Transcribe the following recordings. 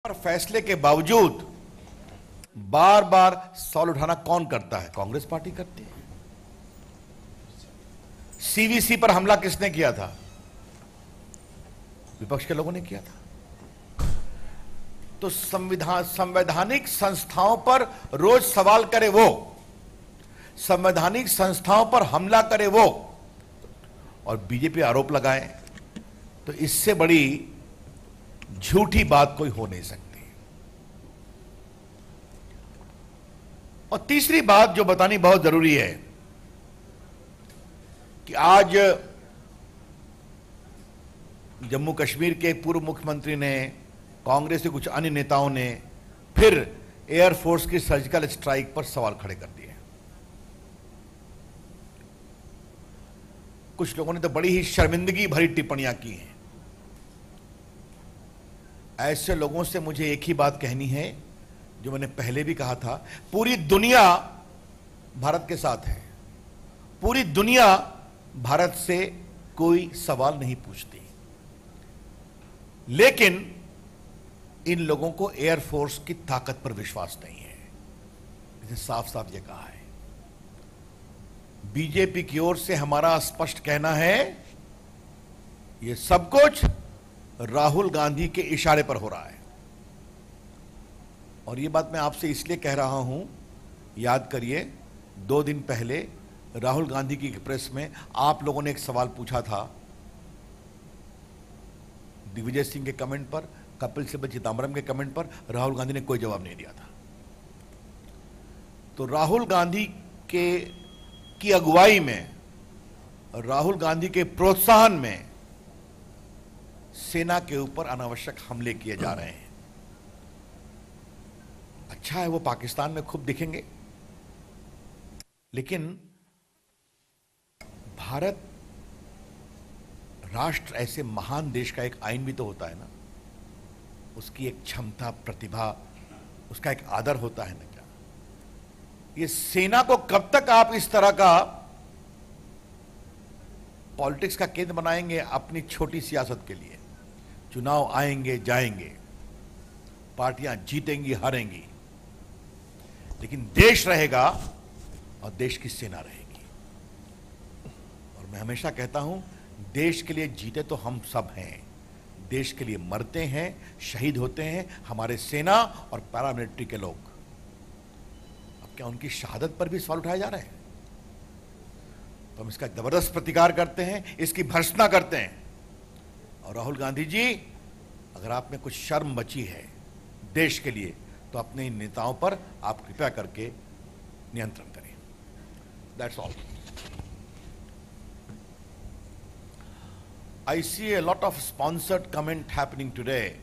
और फैसले के बावजूद बार बार सवाल उठाना कौन करता है? कांग्रेस पार्टी करती है। सीवीसी पर हमला किसने किया था? विपक्ष के लोगों ने किया था। तो संवैधानिक संस्थाओं पर रोज सवाल करे वो, संवैधानिक संस्थाओं पर हमला करे वो, और बीजेपी आरोप लगाए, तो इससे बड़ी झूठी बात कोई हो नहीं सकती। और तीसरी बात जो बतानी बहुत जरूरी है कि आज जम्मू कश्मीर के पूर्व मुख्यमंत्री ने, कांग्रेस के कुछ अन्य नेताओं ने फिर एयरफोर्स की सर्जिकल स्ट्राइक पर सवाल खड़े कर दिए। कुछ लोगों ने तो बड़ी ही शर्मिंदगी भरी टिप्पणियां की हैं। ऐसे लोगों से मुझे एक ही बात कहनी है जो मैंने पहले भी कहा था, पूरी दुनिया भारत के साथ है, पूरी दुनिया भारत से कोई सवाल नहीं पूछती, लेकिन इन लोगों को एयरफोर्स की ताकत पर विश्वास नहीं है। इसे साफ साफ यह कहा है। बीजेपी की ओर से हमारा स्पष्ट कहना है, यह सब कुछ राहुल गांधी के इशारे पर हो रहा है। और यह बात मैं आपसे इसलिए कह रहा हूं, याद करिए 2 दिन पहले राहुल गांधी की प्रेस में आप लोगों ने एक सवाल पूछा था, दिग्विजय सिंह के कमेंट पर, कपिल सिब्बल चिदंबरम के कमेंट पर राहुल गांधी ने कोई जवाब नहीं दिया था। तो राहुल गांधी की अगुवाई में, राहुल गांधी के प्रोत्साहन में सेना के ऊपर अनावश्यक हमले किए जा रहे हैं। अच्छा है वो पाकिस्तान में खूब दिखेंगे, लेकिन भारत राष्ट्र ऐसे महान देश का एक आईन भी तो होता है ना, उसकी एक क्षमता, प्रतिभा, उसका एक आदर होता है ना। क्या ये सेना को कब तक आप इस तरह का पॉलिटिक्स का केंद्र बनाएंगे अपनी छोटी सियासत के लिए? चुनाव आएंगे जाएंगे, पार्टियां जीतेंगी हारेंगी, लेकिन देश रहेगा और देश की सेना रहेगी। और मैं हमेशा कहता हूं, देश के लिए जीते तो हम सब हैं, देश के लिए मरते हैं, शहीद होते हैं हमारे सेना और पैरामिलिट्री के लोग। अब क्या उनकी शहादत पर भी सवाल उठाए जा रहे हैं? तो हम इसका जबरदस्त प्रतिकार करते हैं, इसकी भर्त्सना करते हैं। और राहुल गांधी जी, अगर आप में कुछ शर्म बची है देश के लिए, तो अपने इन नेताओं पर आप कृपया करके नियंत्रण करें। That's all. I see a lot of sponsored comment happening today,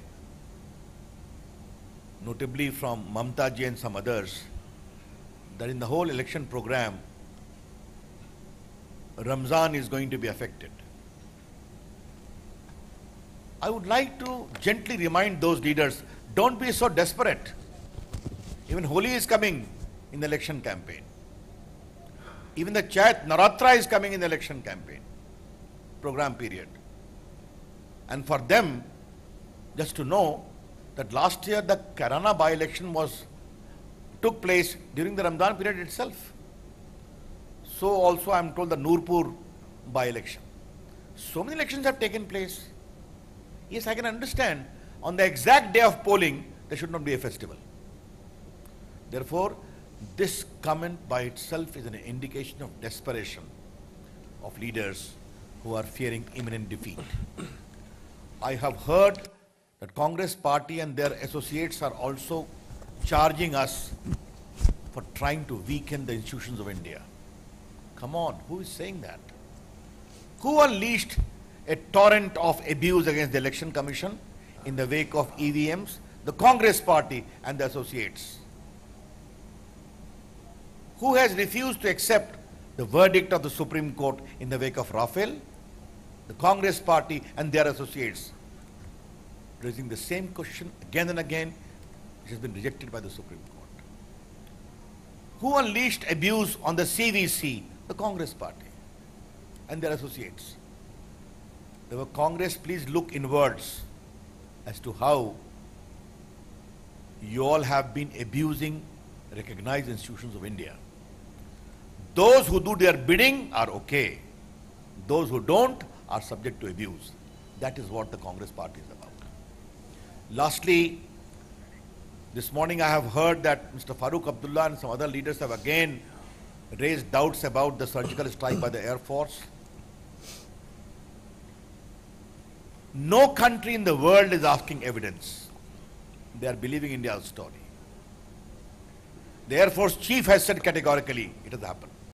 notably from Mamta ji and some others, that in the whole election program, Ramzan is going to be affected. I would like to gently remind those leaders, don't be so desperate. Even Holi is coming in the election campaign. Even the Chaith Naratra is coming in the election campaign program period. And for them, just to know that last year the Karana by-election took place during the Ramadan period itself. So also I am told the Nurpur by-election. So many elections have taken place. Yes, I can understand. On the exact day of polling, there should not be a festival. Therefore, this comment by itself is an indication of desperation of leaders who are fearing imminent defeat. I have heard that Congress party and their associates are also charging us for trying to weaken the institutions of India. Come on, who is saying that? Who unleashed a torrent of abuse against the Election Commission in the wake of EVMs? The Congress party and the associates. Who has refused to accept the verdict of the Supreme Court in the wake of Rafale? The Congress party and their associates, raising the same question again and again, which has been rejected by the Supreme Court. Who unleashed abuse on the CVC? The Congress party and their associates. The Congress, please look inwards as to how you all have been abusing recognized institutions of India. Those who do their bidding are okay. Those who don't are subject to abuse. That is what the Congress party is about. Lastly, this morning I have heard that Mr. Farooq Abdullah and some other leaders have again raised doubts about the surgical strike by the Air Force. No country in the world is asking evidence. They are believing India's story. The Air Force chief has said categorically it has happened.